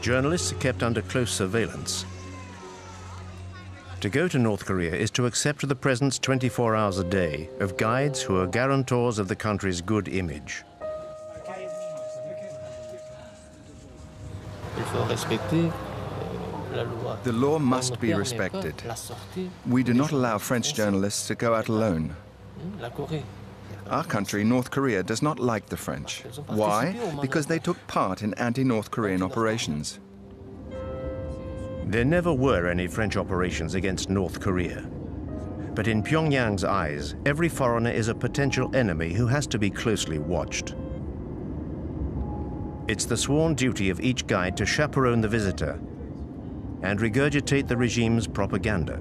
Journalists are kept under close surveillance. To go to North Korea is to accept the presence 24 hours a day of guides who are guarantors of the country's good image. The law must be respected. We do not allow French journalists to go out alone. Our country, North Korea, does not like the French. Why? Because they took part in anti-North Korean operations. There never were any French operations against North Korea. But in Pyongyang's eyes, every foreigner is a potential enemy who has to be closely watched. It's the sworn duty of each guide to chaperone the visitor and regurgitate the regime's propaganda.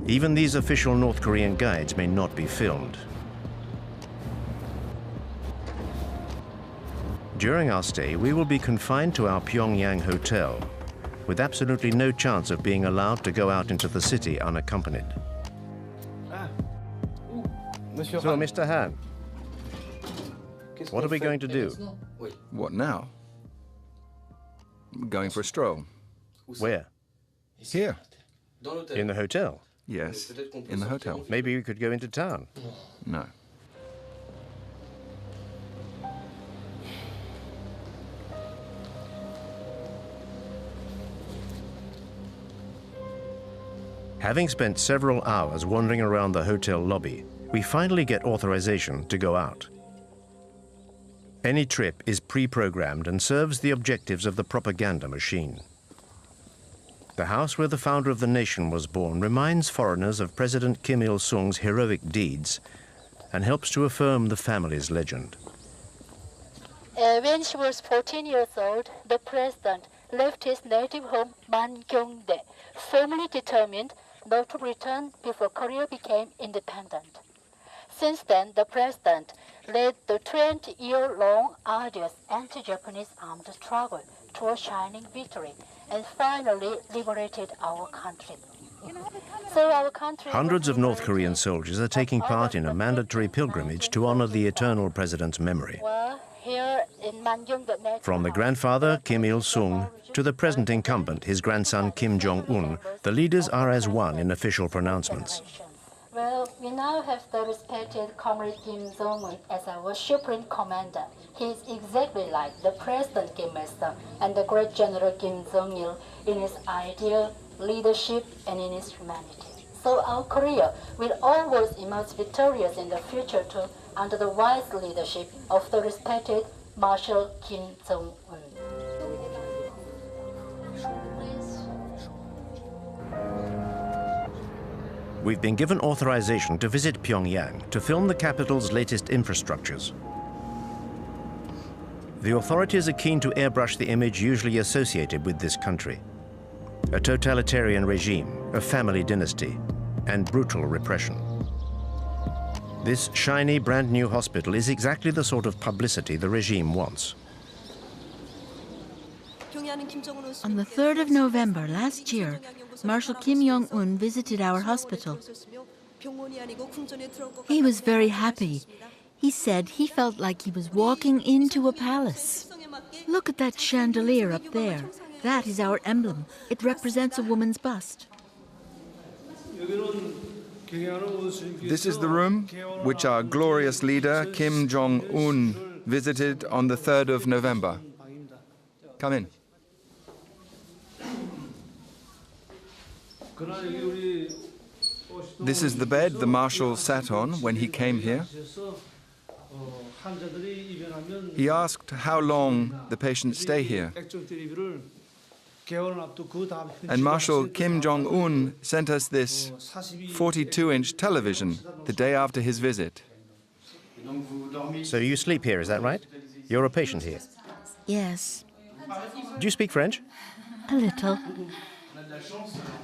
Even these official North Korean guides may not be filmed. During our stay, we will be confined to our Pyongyang hotel, with absolutely no chance of being allowed to go out into the city unaccompanied. So, Mr. Han, what are we going to do? What now? We're going for a stroll. Where? Here. In the hotel? Yes, in the hotel. Maybe we could go into town. No. Having spent several hours wandering around the hotel lobby, we finally get authorization to go out. Any trip is pre-programmed and serves the objectives of the propaganda machine. The house where the founder of the nation was born reminds foreigners of President Kim Il-sung's heroic deeds and helps to affirm the family's legend. When she was 14 years old, the president left his native home, Mangyongdae, firmly determined not to return before Korea became independent. Since then, the president led the 20-year-long arduous anti-Japanese armed struggle to a shining victory and finally liberated our country. So our country... Hundreds of North Korean soldiers are taking part in a mandatory pilgrimage to honor the eternal president's memory. From the grandfather, Kim Il-sung, to the present incumbent, his grandson, Kim Jong-un, the leaders are as one in official pronouncements. Well, we now have the respected Comrade Kim Jong-un as our Supreme Commander. He is exactly like the President Kim Il-sung and the great General Kim Jong-il in his ideal leadership and in his humanity. So our Korea will always emerge victorious in the future too, under the wise leadership of the respected Marshal Kim Jong-un. We've been given authorization to visit Pyongyang to film the capital's latest infrastructures. The authorities are keen to airbrush the image usually associated with this country: a totalitarian regime, a family dynasty, and brutal repression. This shiny, brand new hospital is exactly the sort of publicity the regime wants. On the 3rd of November last year, Marshal Kim Jong-un visited our hospital. He was very happy. He said he felt like he was walking into a palace. Look at that chandelier up there. That is our emblem. It represents a woman's bust. This is the room which our glorious leader, Kim Jong-un, visited on the 3rd of November. Come in. This is the bed the Marshal sat on when he came here. He asked how long the patients stay here. And Marshal Kim Jong-un sent us this 42-inch television the day after his visit. So you sleep here, is that right? You're a patient here? Yes. Do you speak French? A little.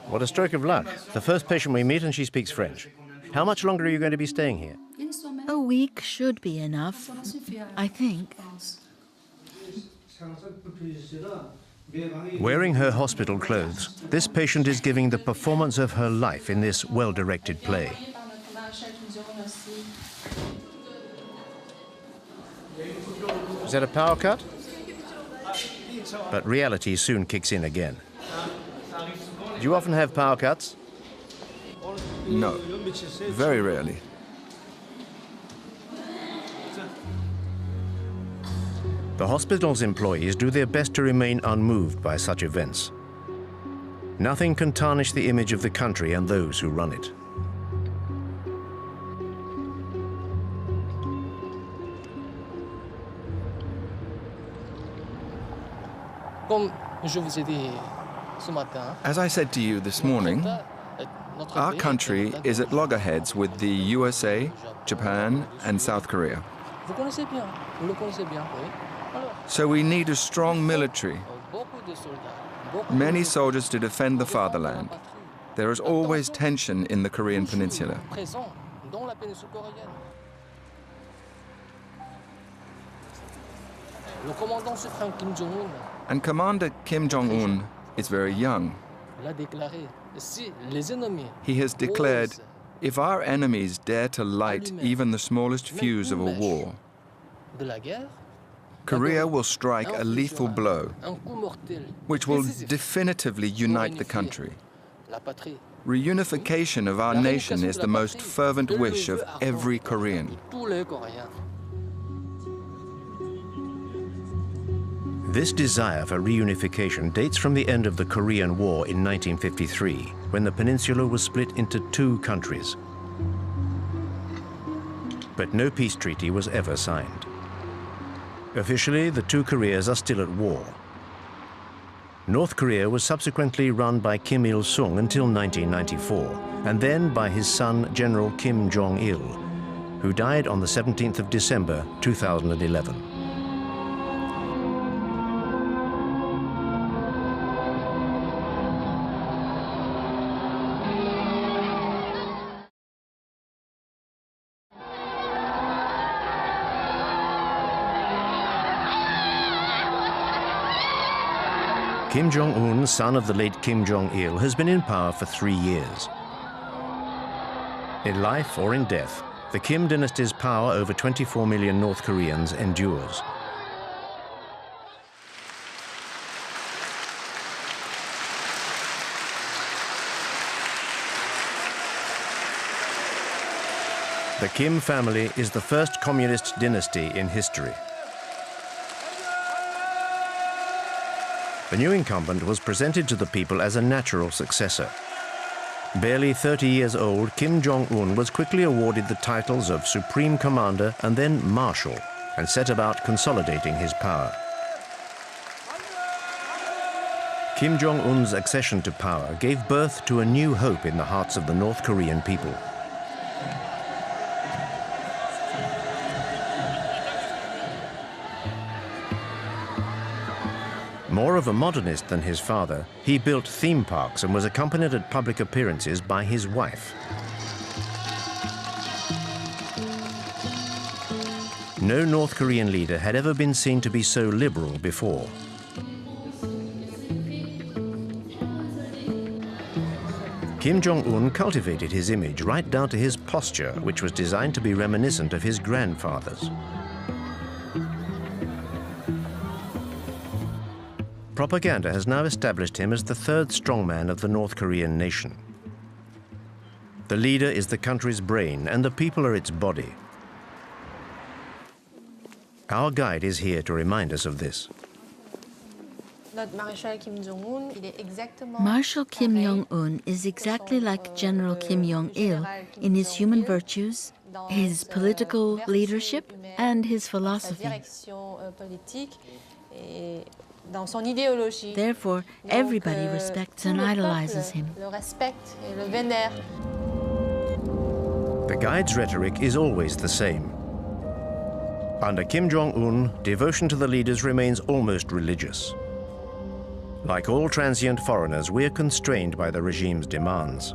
What a stroke of luck. The first patient we meet and she speaks French. How much longer are you going to be staying here? A week should be enough, I think. Wearing her hospital clothes, this patient is giving the performance of her life in this well-directed play. Is that a power cut? But reality soon kicks in again. Do you often have power cuts? No, very rarely. The hospital's employees do their best to remain unmoved by such events. Nothing can tarnish the image of the country and those who run it. As I said to you this morning, our country is at loggerheads with the USA, Japan, and South Korea. So we need a strong military, many soldiers to defend the fatherland. There is always tension in the Korean Peninsula. And Commander Kim Jong-un is very young. He has declared, if our enemies dare to light even the smallest fuse of a war, Korea will strike a lethal blow, which will definitively unite the country. Reunification of our nation is the most fervent wish of every Korean. This desire for reunification dates from the end of the Korean War in 1953, when the peninsula was split into two countries. But no peace treaty was ever signed. Officially, the two Koreas are still at war. North Korea was subsequently run by Kim Il-sung until 1994, and then by his son, General Kim Jong-il, who died on the 17th of December, 2011. Kim Jong-un, son of the late Kim Jong-il, has been in power for 3 years. In life or in death, the Kim dynasty's power over 24 million North Koreans endures. The Kim family is the first communist dynasty in history. The new incumbent was presented to the people as a natural successor. Barely 30 years old, Kim Jong-un was quickly awarded the titles of Supreme Commander and then Marshal, and set about consolidating his power. Kim Jong-un's accession to power gave birth to a new hope in the hearts of the North Korean people. More of a modernist than his father, he built theme parks and was accompanied at public appearances by his wife. No North Korean leader had ever been seen to be so liberal before. Kim Jong-un cultivated his image right down to his posture, which was designed to be reminiscent of his grandfather's. Propaganda has now established him as the third strongman of the North Korean nation. The leader is the country's brain and the people are its body. Our guide is here to remind us of this. Marshal Kim Jong-un is exactly like General Kim Jong-il in his human virtues, his political leadership, and his philosophy. Therefore, everybody respects and idolizes him. The guide's rhetoric is always the same. Under Kim Jong-un, devotion to the leaders remains almost religious. Like all transient foreigners, we are constrained by the regime's demands.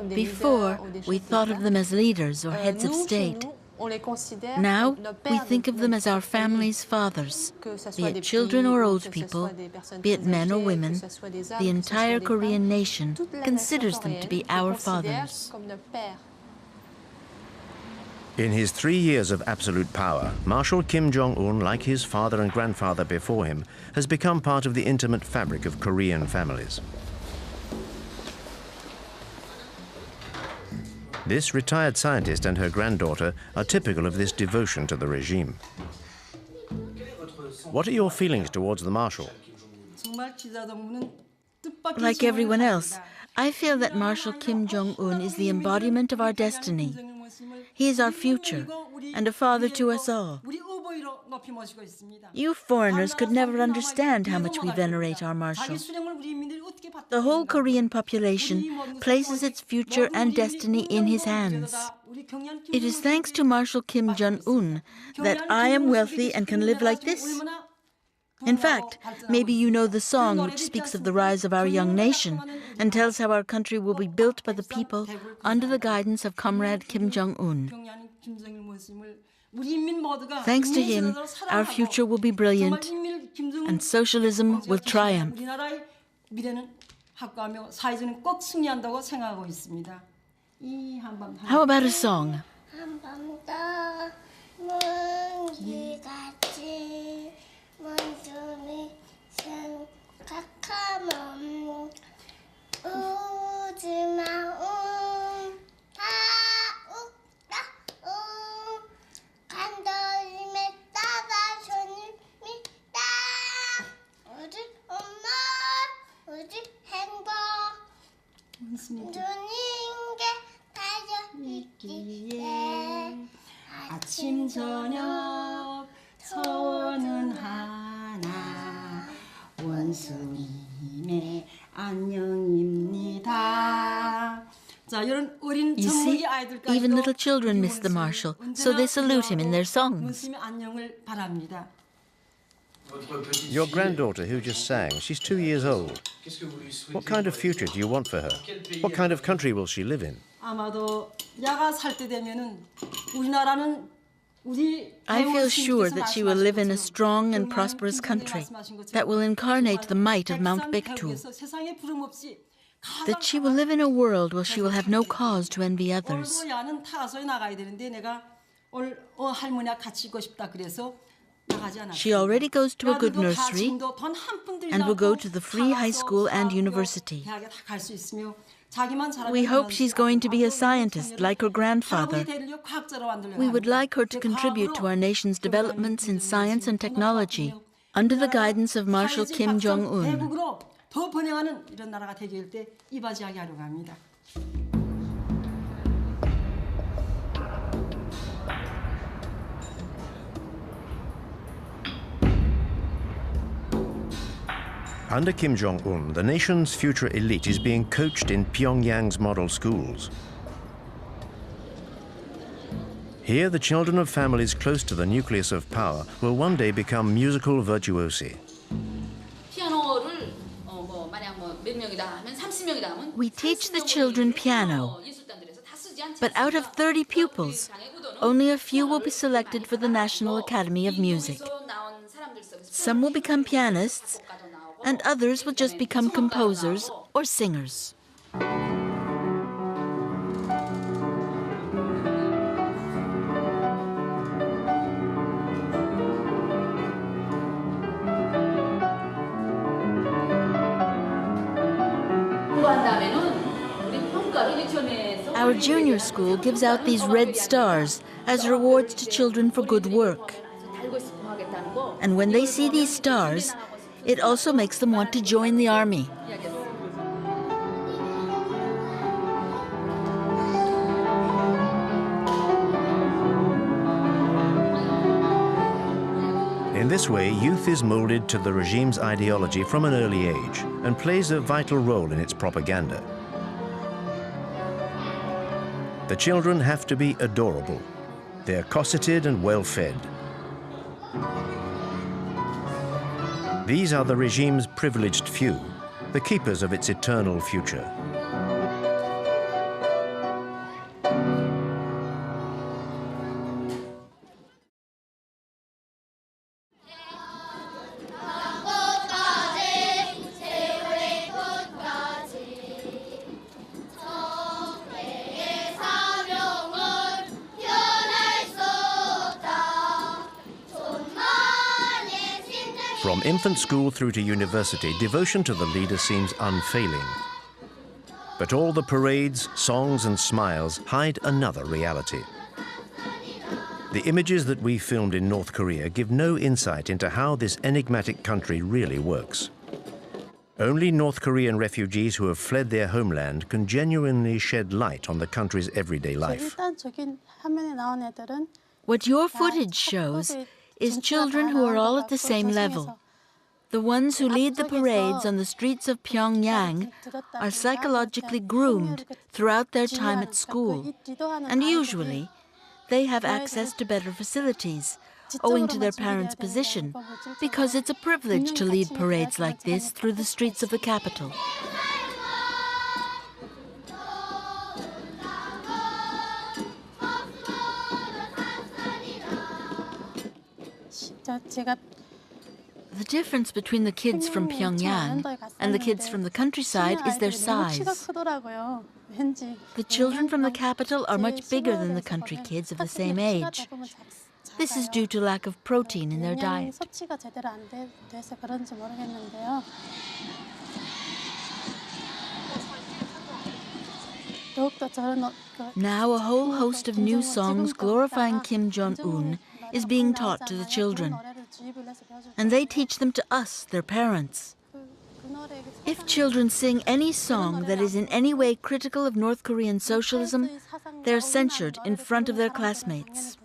Before, we thought of them as leaders or heads of state. Now we think of them as our family's fathers, be it children or old people, be it men or women. The entire Korean nation considers them to be our fathers. In his 3 years of absolute power, Marshal Kim Jong-un, like his father and grandfather before him, has become part of the intimate fabric of Korean families. This retired scientist and her granddaughter are typical of this devotion to the regime. What are your feelings towards the Marshal? Like everyone else, I feel that Marshal Kim Jong-un is the embodiment of our destiny. He is our future and a father to us all. You foreigners could never understand how much we venerate our Marshal. The whole Korean population places its future and destiny in his hands. It is thanks to Marshal Kim Jong-un that I am wealthy and can live like this. In fact, maybe you know the song which speaks of the rise of our young nation and tells how our country will be built by the people under the guidance of Comrade Kim Jong-un. Thanks to him, our future will be brilliant and socialism will triumph. How about a song? 아침 저녁 소원은 하나 원수님의 안녕입니다. You see, even little children miss the Marshal, so they salute him in their songs. Your granddaughter who just sang, she's 2 years old. What kind of future do you want for her? What kind of country will she live in? I feel sure that she will live in a strong and prosperous country that will incarnate the might of Mount Baekdu. That she will live in a world where she will have no cause to envy others. She already goes to a good nursery and will go to the free high school and university. We hope she's going to be a scientist like her grandfather. We would like her to contribute to our nation's developments in science and technology under the guidance of Marshal Kim Jong-un. Under Kim Jong-un, the nation's future elite is being coached in Pyongyang's model schools. Here, the children of families close to the nucleus of power will one day become musical virtuosi. We teach the children piano, but out of 30 pupils, only a few will be selected for the National Academy of Music. Some will become pianists, and others will just become composers or singers. Our junior school gives out these red stars as rewards to children for good work. And when they see these stars, it also makes them want to join the army. In this way, youth is molded to the regime's ideology from an early age and plays a vital role in its propaganda. The children have to be adorable. They're cosseted and well-fed. These are the regime's privileged few, the keepers of its eternal future. From infant school through to university, devotion to the leader seems unfailing. But all the parades, songs and smiles hide another reality. The images that we filmed in North Korea give no insight into how this enigmatic country really works. Only North Korean refugees who have fled their homeland can genuinely shed light on the country's everyday life. What your footage shows is children who are all at the same level. The ones who lead the parades on the streets of Pyongyang are psychologically groomed throughout their time at school, and usually they have access to better facilities, owing to their parents' position, because it's a privilege to lead parades like this through the streets of the capital. The difference between the kids from Pyongyang and the kids from the countryside is their size. The children from the capital are much bigger than the country kids of the same age. This is due to lack of protein in their diet. Now a whole host of new songs glorifying Kim Jong-un is being taught to the children. And they teach them to us, their parents. If children sing any song that is in any way critical of North Korean socialism, they're censured in front of their classmates.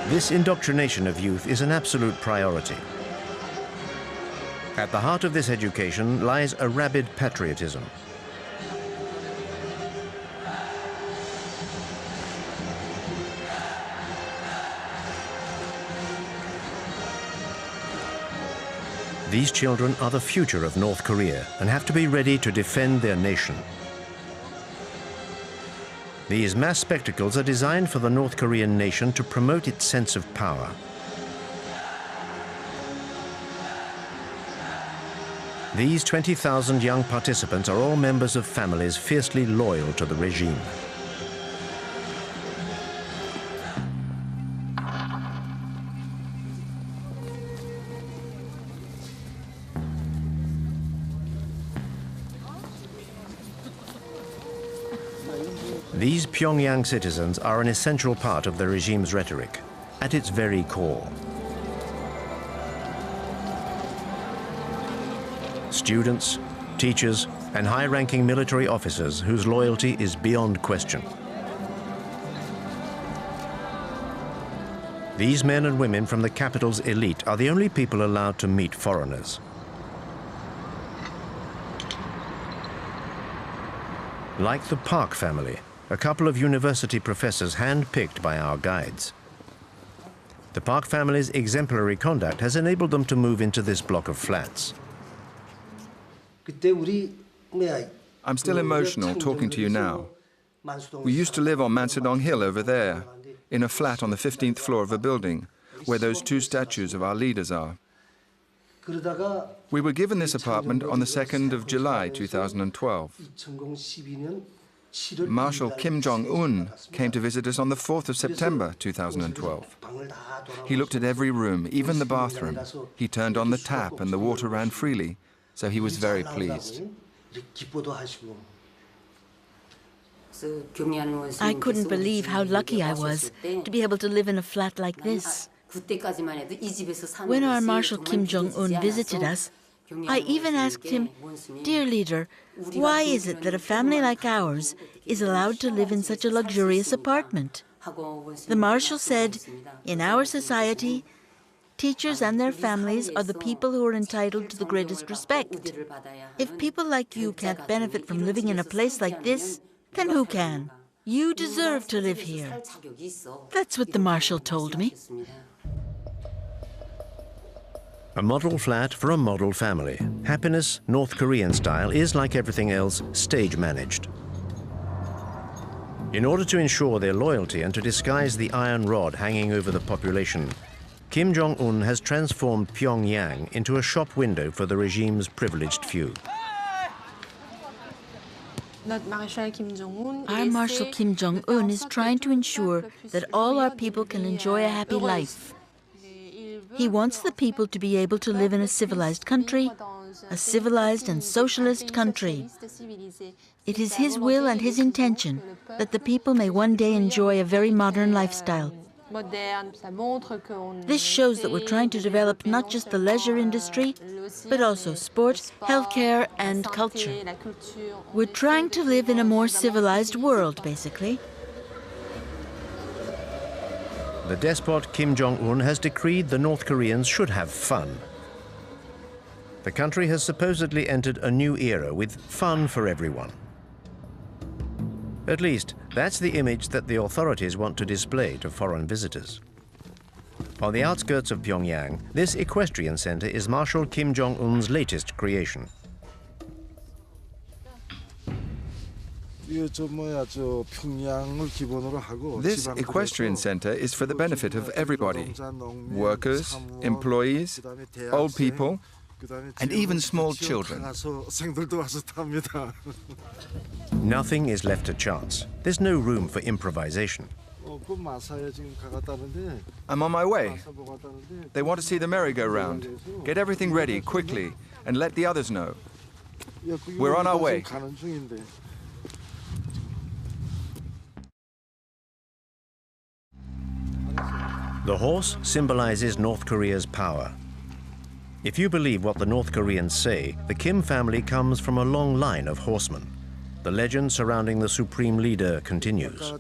This indoctrination of youth is an absolute priority. At the heart of this education lies a rabid patriotism. These children are the future of North Korea and have to be ready to defend their nation. These mass spectacles are designed for the North Korean nation to promote its sense of power. These 20,000 young participants are all members of families fiercely loyal to the regime. These Pyongyang citizens are an essential part of the regime's rhetoric, at its very core. Students, teachers, and high-ranking military officers whose loyalty is beyond question. These men and women from the capital's elite are the only people allowed to meet foreigners. Like the Park family, a couple of university professors hand-picked by our guides. The Park family's exemplary conduct has enabled them to move into this block of flats. I'm still emotional talking to you now. We used to live on Mansadong Hill over there, in a flat on the 15th floor of a building, where those two statues of our leaders are. We were given this apartment on the 2nd of July 2012. Marshal Kim Jong-un came to visit us on the 4th of September 2012. He looked at every room, even the bathroom. He turned on the tap and the water ran freely, so he was very pleased. I couldn't believe how lucky I was to be able to live in a flat like this. When our Marshal Kim Jong-un visited us, I even asked him, "Dear leader, why is it that a family like ours is allowed to live in such a luxurious apartment?" The Marshal said, "In our society, teachers and their families are the people who are entitled to the greatest respect. If people like you can't benefit from living in a place like this, then who can? You deserve to live here." That's what the Marshal told me. A model flat for a model family. Happiness, North Korean style, is, like everything else, stage managed. In order to ensure their loyalty and to disguise the iron rod hanging over the population, Kim Jong-un has transformed Pyongyang into a shop window for the regime's privileged few. Our Marshal Kim Jong-un is trying to ensure that all our people can enjoy a happy life. He wants the people to be able to live in a civilized country, a civilized and socialist country. It is his will and his intention that the people may one day enjoy a very modern lifestyle. This shows that we're trying to develop not just the leisure industry, but also sport, healthcare, and culture. We're trying to live in a more civilized world, basically. The despot Kim Jong-un has decreed the North Koreans should have fun. The country has supposedly entered a new era with fun for everyone. At least, that's the image that the authorities want to display to foreign visitors. On the outskirts of Pyongyang, this equestrian center is Marshal Kim Jong-un's latest creation. This equestrian center is for the benefit of everybody: workers, employees, old people, and even small children. Nothing is left to chance. There's no room for improvisation. I'm on my way. They want to see the merry-go-round. Get everything ready quickly and let the others know. We're on our way. The horse symbolizes North Korea's power. If you believe what the North Koreans say, the Kim family comes from a long line of horsemen. The legend surrounding the supreme leader continues.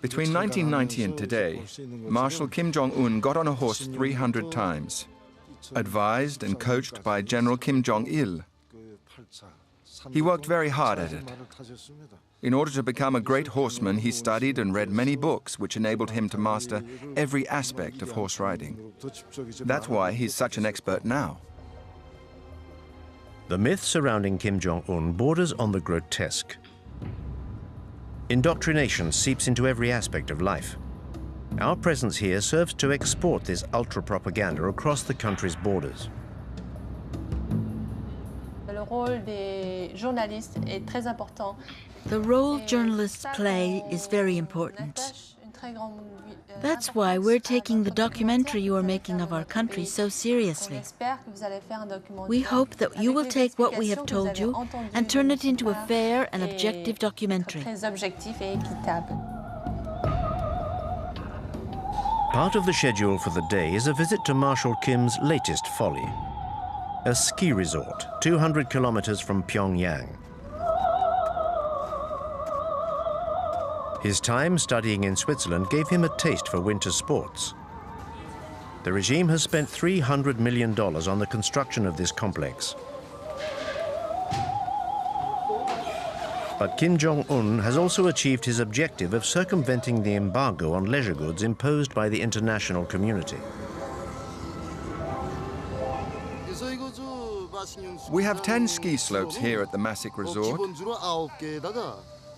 Between 1990 and today, Marshal Kim Jong-un got on a horse 300 times, advised and coached by General Kim Jong-il. He worked very hard at it. In order to become a great horseman, he studied and read many books which enabled him to master every aspect of horse riding. That's why he's such an expert now. The myth surrounding Kim Jong-un borders on the grotesque. Indoctrination seeps into every aspect of life. Our presence here serves to export this ultra-propaganda across the country's borders. The role journalists play is very important. That's why we're taking the documentary you are making of our country so seriously. We hope that you will take what we have told you and turn it into a fair and objective documentary. Part of the schedule for the day is a visit to Marshal Kim's latest folly, a ski resort 200 kilometers from Pyongyang. His time studying in Switzerland gave him a taste for winter sports. The regime has spent $300 million on the construction of this complex. But Kim Jong-un has also achieved his objective of circumventing the embargo on leisure goods imposed by the international community. We have 10 ski slopes here at the Masik Resort,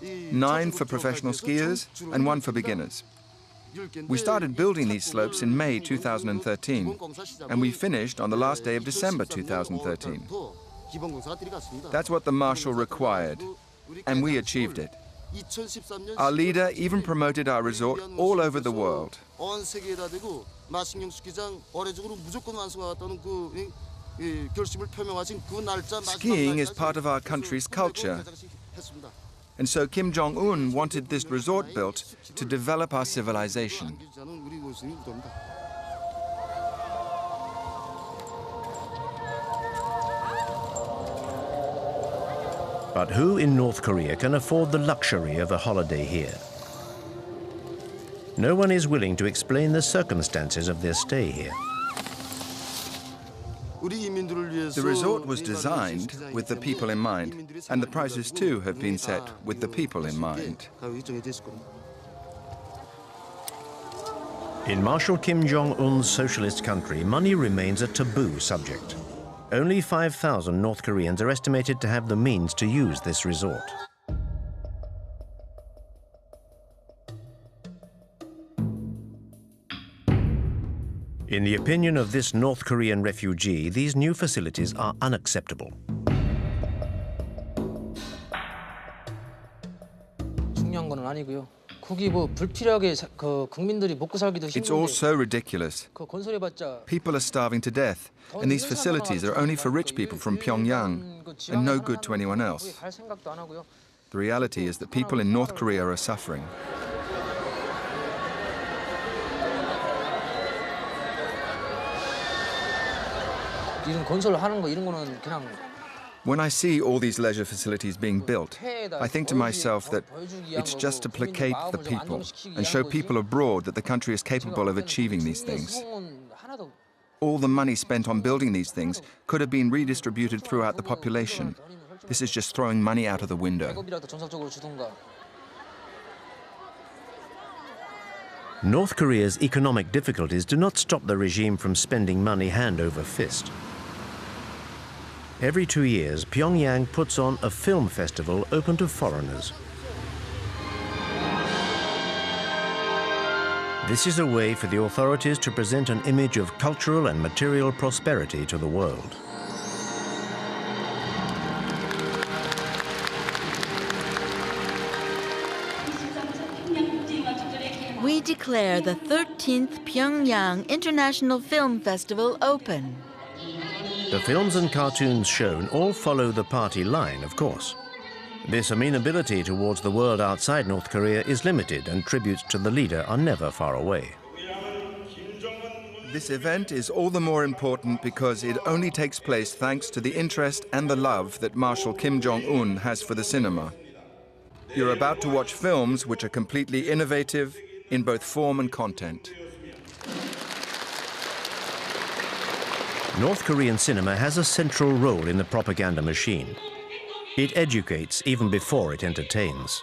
9 for professional skiers and 1 for beginners. We started building these slopes in May 2013, and we finished on the last day of December 2013. That's what the Marshal required, and we achieved it. Our leader even promoted our resort all over the world. Skiing is part of our country's culture. And so Kim Jong-un wanted this resort built to develop our civilization. But who in North Korea can afford the luxury of a holiday here? No one is willing to explain the circumstances of their stay here. The resort was designed with the people in mind, and the prices too have been set with the people in mind. In Marshal Kim Jong-un's socialist country, money remains a taboo subject. Only 5,000 North Koreans are estimated to have the means to use this resort. In the opinion of this North Korean refugee, these new facilities are unacceptable. 중요한 건 아니고요. 거기 뭐 불필요하게 국민들이 먹고 살기도 It's all 힘든데 so ridiculous. 그 건설해봤자 People are starving to death, and these facilities are only for rich people from Pyongyang and no good to anyone else. 갈 생각도 안 하고요. The reality is that people in North Korea are suffering. 이런 건설하는 거 이런 거는 그냥 When I see all these leisure facilities being built, I think to myself that it's just to placate the people and show people abroad that the country is capable of achieving these things. All the money spent on building these things could have been redistributed throughout the population. This is just throwing money out of the window. North Korea's economic difficulties do not stop the regime from spending money hand over fist. Every 2 years, Pyongyang puts on a film festival open to foreigners. This is a way for the authorities to present an image of cultural and material prosperity to the world. We declare the 13th Pyongyang International Film Festival open. The films and cartoons shown all follow the party line, of course. This amenability towards the world outside North Korea is limited, and tributes to the leader are never far away. This event is all the more important because it only takes place thanks to the interest and the love that Marshal Kim Jong-un has for the cinema. You're about to watch films which are completely innovative in both form and content. North Korean cinema has a central role in the propaganda machine. It educates even before it entertains.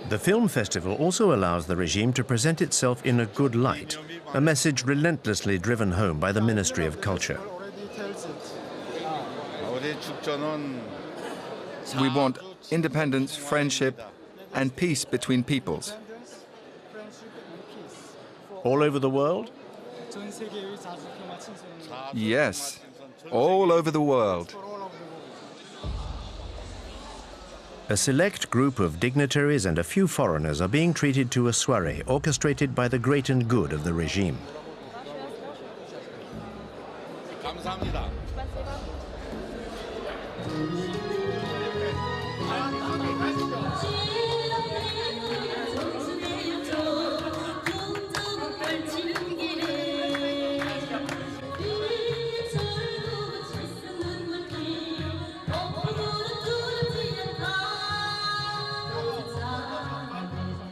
The film festival also allows the regime to present itself in a good light, a message relentlessly driven home by the Ministry of Culture. We want independence, friendship, and peace between peoples. All over the world? Yes, all over the world. A select group of dignitaries and a few foreigners are being treated to a soirée orchestrated by the great and good of the regime.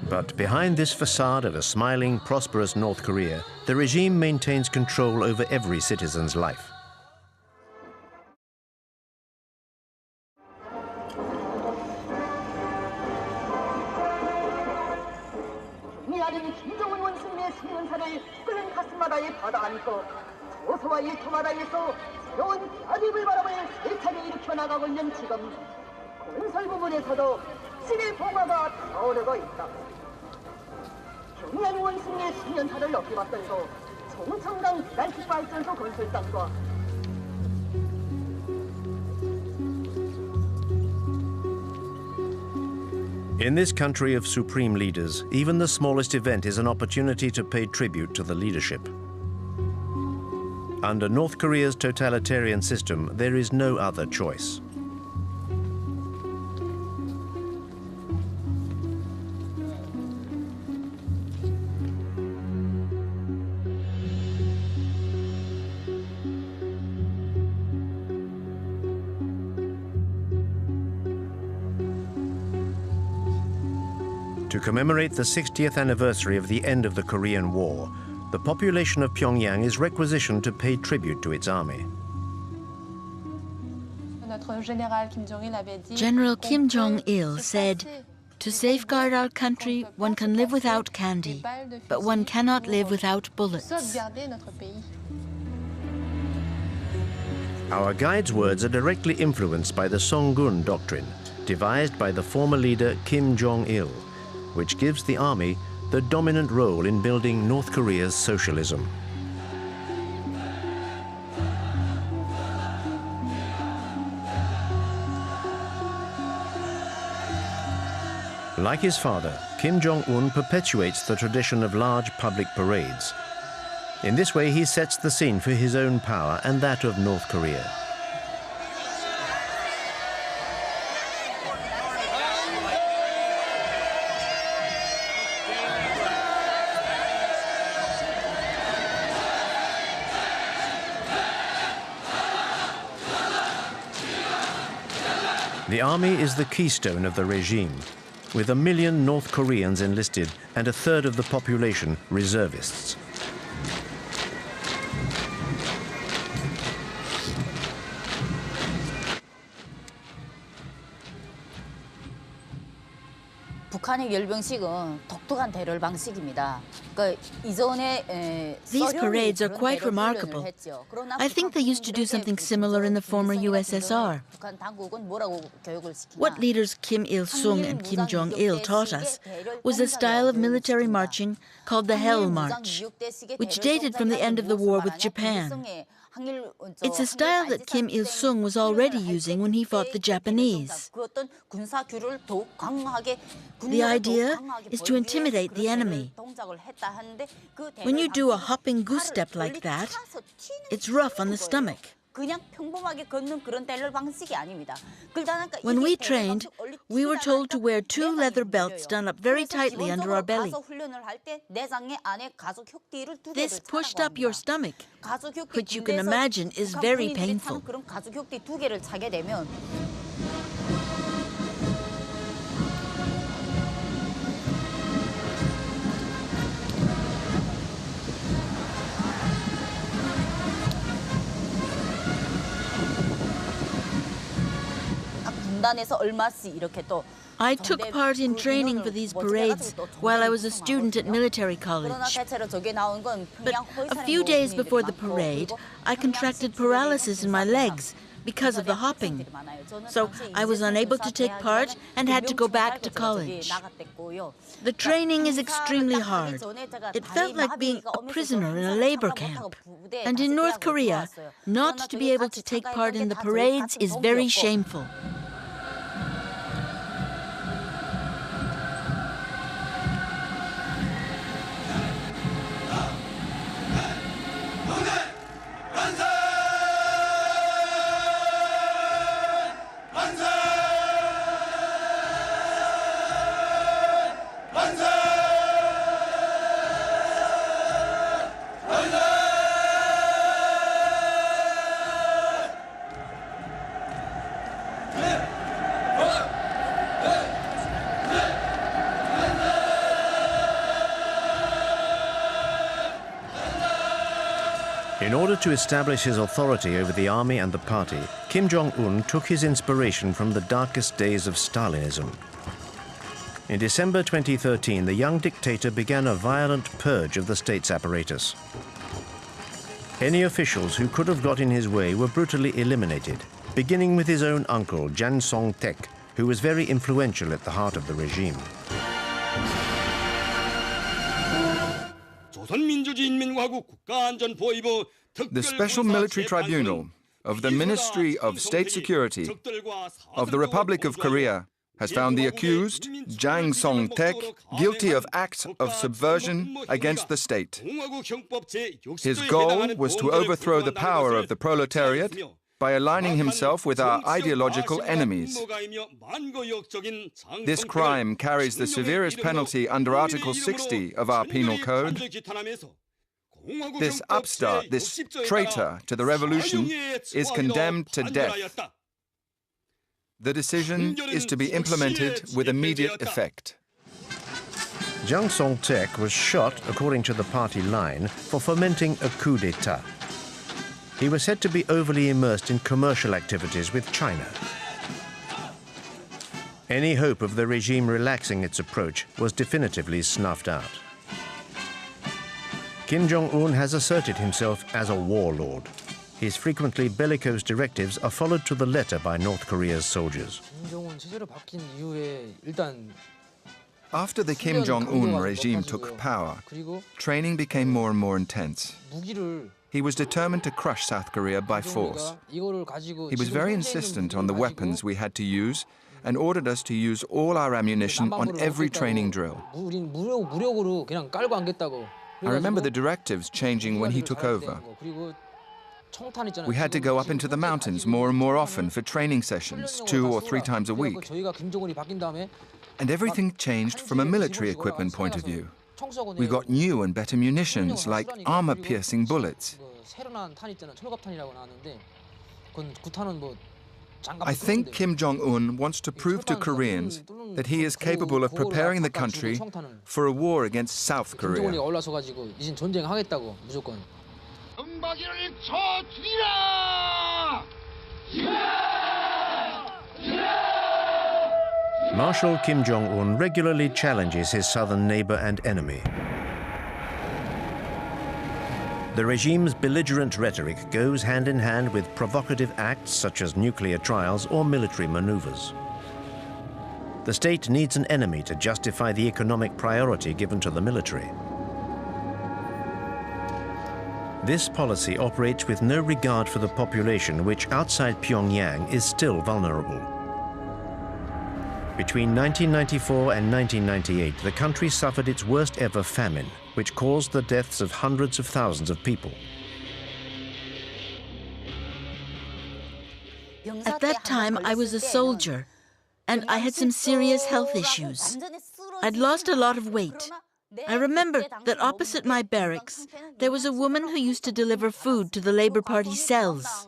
But behind this facade of a smiling, prosperous North Korea, the regime maintains control over every citizen's life. 평양 원숭이의 10년차를 넘게 맞서서 송청강 기관식발전소 건설상과 In this country of supreme leaders, even the smallest event is an opportunity to pay tribute to the leadership. Under North Korea's totalitarian system, there is no other choice. To commemorate the 60th anniversary of the end of the Korean War, the population of Pyongyang is requisitioned to pay tribute to its army. General Kim Jong-il said, "To safeguard our country, one can live without candy, but one cannot live without bullets." Our guide's words are directly influenced by the Songun doctrine, devised by the former leader Kim Jong-il, which gives the army the dominant role in building North Korea's socialism. Like his father, Kim Jong-un perpetuates the tradition of large public parades. In this way, he sets the scene for his own power and that of North Korea. The army is the keystone of the regime, with 1 million North Koreans enlisted and 1/3 of the population reservists. These parades are quite remarkable. I think they used to do something similar in the former USSR. What leaders Kim Il-sung and Kim Jong-il taught us was a style of military marching called the Hell March, which dated from the end of the war with Japan. It's a style that Kim Il-sung was already using when he fought the Japanese. The idea is to intimidate the enemy. When you do a hopping goose step like that, it's rough on the stomach. When we trained, we were told to wear 2 leather belts done up very tightly under our belly. This pushed up your stomach, which you can imagine is very painful. I took part in training for these parades while I was a student at military college. But a few days before the parade, I contracted paralysis in my legs because of the hopping. So I was unable to take part and had to go back to college. The training is extremely hard. It felt like being a prisoner in a labor camp. And in North Korea, not to be able to take part in the parades is very shameful. In order to establish his authority over the army and the party, Kim Jong-un took his inspiration from the darkest days of Stalinism. In December 2013, the young dictator began a violent purge of the state's apparatus. Any officials who could have got in his way were brutally eliminated, beginning with his own uncle, Jang Song-taek, who was very influential at the heart of the regime. The Special Military Tribunal of the Ministry of State Security of the Republic of Korea has found the accused, Jang Song-taek, guilty of acts of subversion against the state. His goal was to overthrow the power of the proletariat by aligning himself with our ideological enemies. This crime carries the severest penalty under Article 60 of our Penal Code. This upstart, this traitor to the revolution, is condemned to death. The decision is to be implemented with immediate effect. Jiang Song-tek was shot, according to the party line, for fomenting a coup d'etat. He was said to be overly immersed in commercial activities with China. Any hope of the regime relaxing its approach was definitively snuffed out. Kim Jong-un has asserted himself as a warlord. His frequently bellicose directives are followed to the letter by North Korea's soldiers. After the Kim Jong-un regime took power, training became more and more intense. He was determined to crush South Korea by force. He was very insistent on the weapons we had to use and ordered us to use all our ammunition on every training drill. I remember the directives changing when he took over. We had to go up into the mountains more and more often for training sessions, 2 or 3 times a week. And everything changed from a military equipment point of view. We got new and better munitions, like armor-piercing bullets. I think Kim Jong-un wants to prove to Koreans that he is capable of preparing the country for a war against South Korea. Marshal Kim Jong-un regularly challenges his southern neighbor and enemy. The regime's belligerent rhetoric goes hand in hand with provocative acts such as nuclear trials or military maneuvers. The state needs an enemy to justify the economic priority given to the military. This policy operates with no regard for the population, which outside Pyongyang is still vulnerable. Between 1994 and 1998, the country suffered its worst ever famine, which caused the deaths of hundreds of thousands of people. At that time, I was a soldier, and I had some serious health issues. I'd lost a lot of weight. I remember that opposite my barracks, there was a woman who used to deliver food to the Labour Party cells.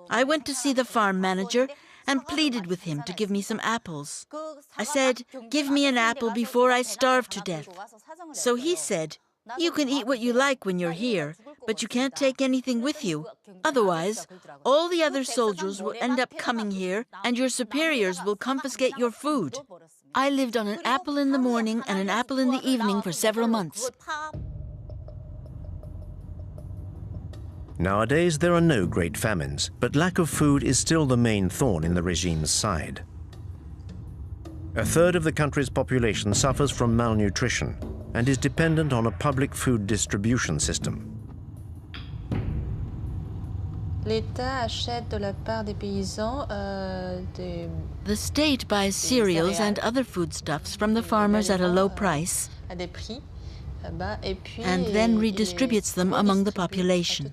I went to see the farm manager and pleaded with him to give me some apples. I said, "Give me an apple before I starve to death." So he said, "You can eat what you like when you're here, but you can't take anything with you. Otherwise, all the other soldiers will end up coming here and your superiors will confiscate your food." I lived on an apple in the morning and an apple in the evening for several months. Nowadays, there are no great famines, but lack of food is still the main thorn in the regime's side. A third of the country's population suffers from malnutrition and is dependent on a public food distribution system. L'État achète de la part des paysans The state buys cereals and other foodstuffs from the farmers at a low price à des prix bas, et puis and then redistributes them among the population.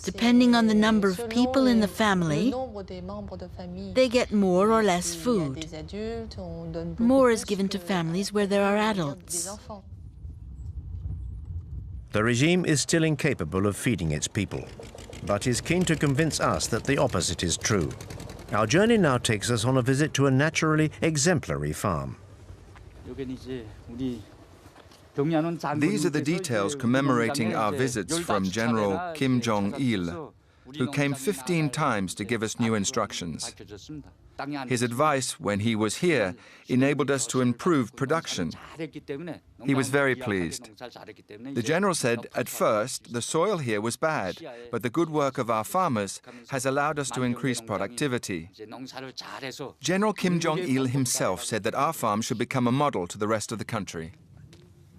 Depending on the number of people in the family, they get more or less food. More is given to families where there are adults. The regime is still incapable of feeding its people, but is keen to convince us that the opposite is true. Our journey now takes us on a visit to a naturally exemplary farm. These are the details commemorating our visits from General Kim Jong-il, who came 15 times to give us new instructions. His advice when he was here enabled us to improve production. He was very pleased. The general said, at first, the soil here was bad, but the good work of our farmers has allowed us to increase productivity. General Kim Jong-il himself said that our farm should become a model to the rest of the country.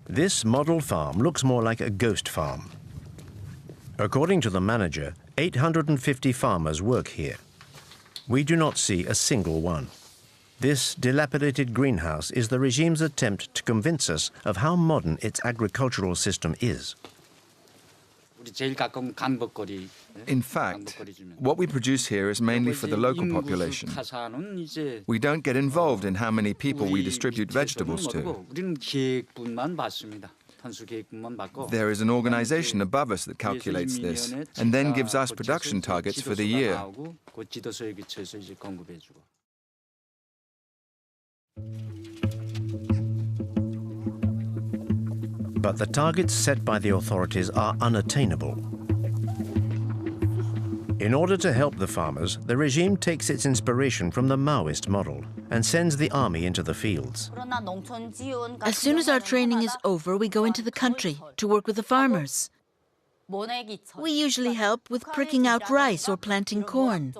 This model farm looks more like a ghost farm. According to the manager, 850 farmers work here. We do not see a single one. This dilapidated greenhouse is the regime's attempt to convince us of how modern its agricultural system is. In fact, what we produce here is mainly for the local population. We don't get involved in how many people we distribute vegetables to. There is an organization above us that calculates this and then gives us production targets for the year. But the targets set by the authorities are unattainable. In order to help the farmers, the regime takes its inspiration from the Maoist model and sends the army into the fields. As soon as our training is over, we go into the country to work with the farmers. We usually help with pricking out rice or planting corn.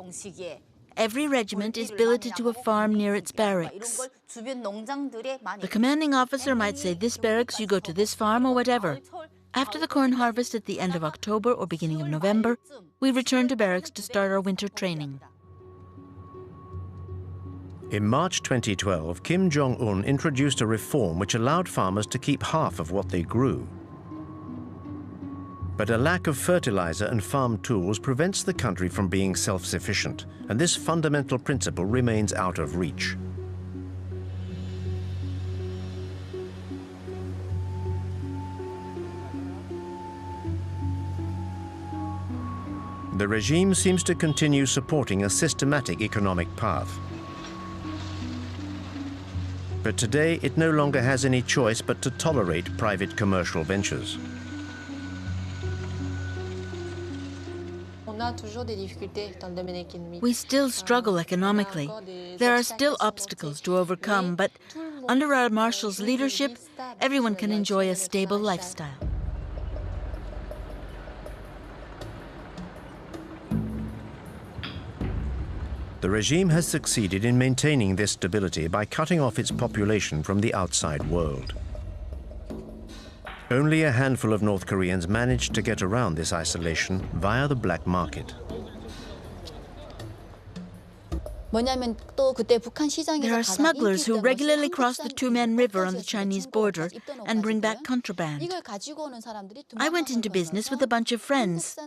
Every regiment is billeted to a farm near its barracks. The commanding officer might say, this barracks, you go to this farm, or whatever. After the corn harvest at the end of October or beginning of November, we return to barracks to start our winter training. In March 2012, Kim Jong-un introduced a reform which allowed farmers to keep half of what they grew. But a lack of fertilizer and farm tools prevents the country from being self-sufficient, and this fundamental principle remains out of reach. The regime seems to continue supporting a systematic economic path. But today, it no longer has any choice but to tolerate private commercial ventures. We still struggle economically. There are still obstacles to overcome, but under our marshal's leadership, everyone can enjoy a stable lifestyle. The regime has succeeded in maintaining this stability by cutting off its population from the outside world. Only a handful of North Koreans managed to get around this isolation via the black market. There are smugglers who regularly cross the Tumen River on the Chinese border and bring back contraband. I went into business with a bunch of friends,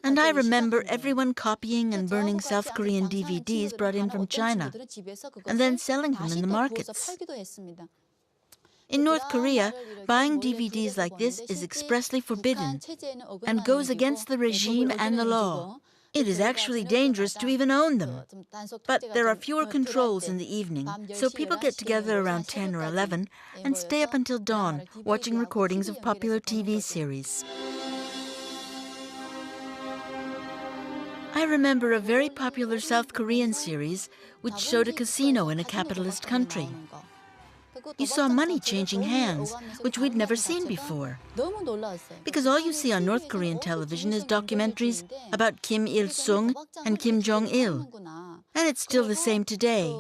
and I remember everyone copying and burning South Korean DVDs brought in from China, and then selling them in the markets. In North Korea, buying DVDs like this is expressly forbidden and goes against the regime and the law. It is actually dangerous to even own them. But there are fewer controls in the evening, so people get together around 10 or 11 and stay up until dawn watching recordings of popular TV series. I remember a very popular South Korean series which showed a casino in a capitalist country. You saw money changing hands, which we'd never seen before. Because all you see on North Korean television is documentaries about Kim Il-sung and Kim Jong-il. And it's still the same today.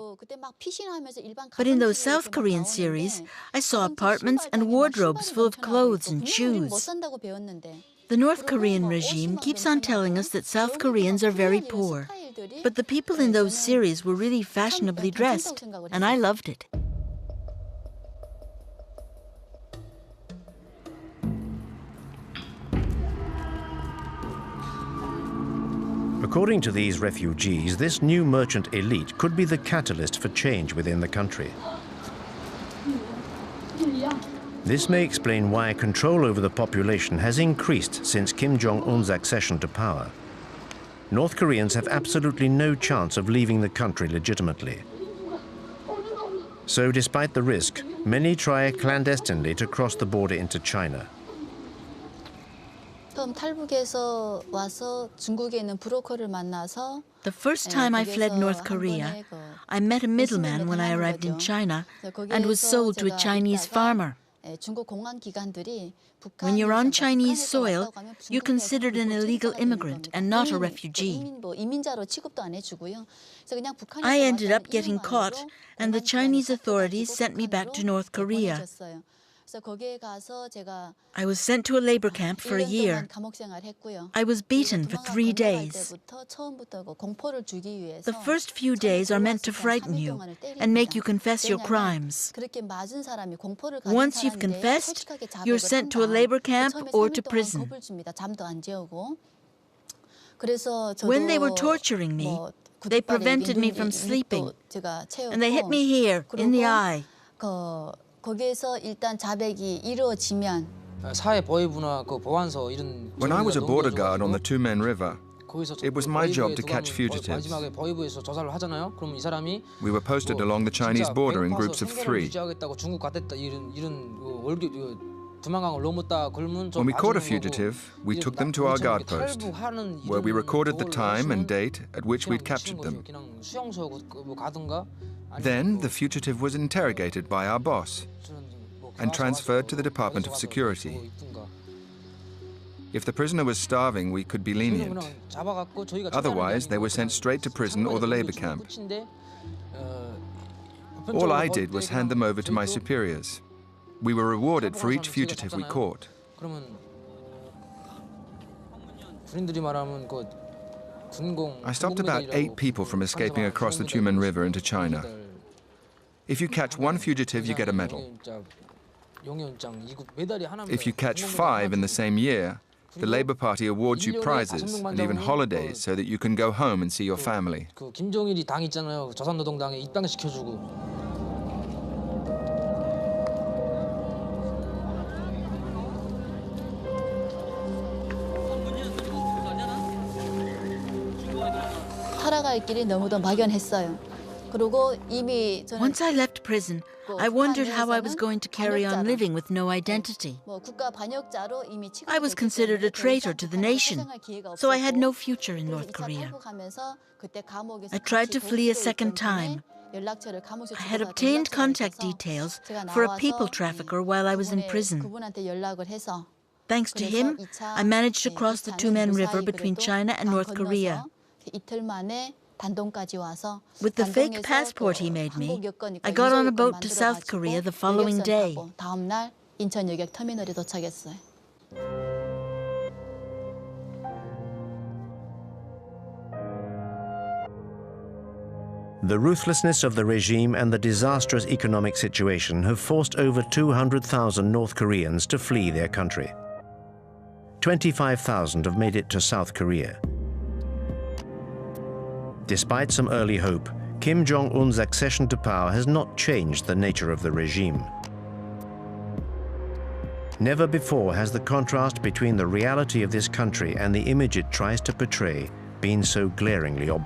But in those South Korean series, I saw apartments and wardrobes full of clothes and shoes. The North Korean regime keeps on telling us that South Koreans are very poor. But the people in those series were really fashionably dressed, and I loved it. According to these refugees, this new merchant elite could be the catalyst for change within the country. This may explain why control over the population has increased since Kim Jong-un's accession to power. North Koreans have absolutely no chance of leaving the country legitimately. So despite the risk, many try clandestinely to cross the border into China. The first time I fled North Korea, I met a middleman when I arrived in China and was sold to a Chinese farmer. When you're on Chinese soil, you're considered an illegal immigrant and not a refugee. I ended up getting caught, and the Chinese authorities sent me back to North Korea. I was sent to a labor camp for a year. I was beaten for 3 days. The first few days are meant to frighten you and make you confess your crimes. Once you've confessed, you're sent to a labor camp or to prison. When they were torturing me, they prevented me from sleeping, and they hit me here, in the eye. When I was a border guard on the Tumen River, it was my job to catch fugitives. We were posted along the Chinese border in groups of 3. When we caught a fugitive, we took them to our guard post, where we recorded the time and date at which we'd captured them. Then the fugitive was interrogated by our boss and transferred to the Department of Security. If the prisoner was starving, we could be lenient. Otherwise, they were sent straight to prison or the labor camp. All I did was hand them over to my superiors. We were rewarded for each fugitive we caught. I stopped about 8 people from escaping across the Tumen River into China. If you catch 1 fugitive, you get a medal. If you catch 5 in the same year, the Labour Party awards you prizes and even holidays so that you can go home and see your family. 살아갈 길이 너무도 막연했어요. Once I left prison, I wondered how I was going to carry on living with no identity. I was considered a traitor to the nation, so I had no future in North Korea. I tried to flee a second time. I had obtained contact details for a people trafficker while I was in prison. Thanks to him, I managed to cross the Tumen River between China and North Korea. With the fake passport he made me, I got on a boat to South Korea the following day. The ruthlessness of the regime and the disastrous economic situation have forced over 200,000 North Koreans to flee their country. 25,000 have made it to South Korea. Despite some early hope, Kim Jong-un's accession to power has not changed the nature of the regime. Never before has the contrast between the reality of this country and the image it tries to portray been so glaringly obvious.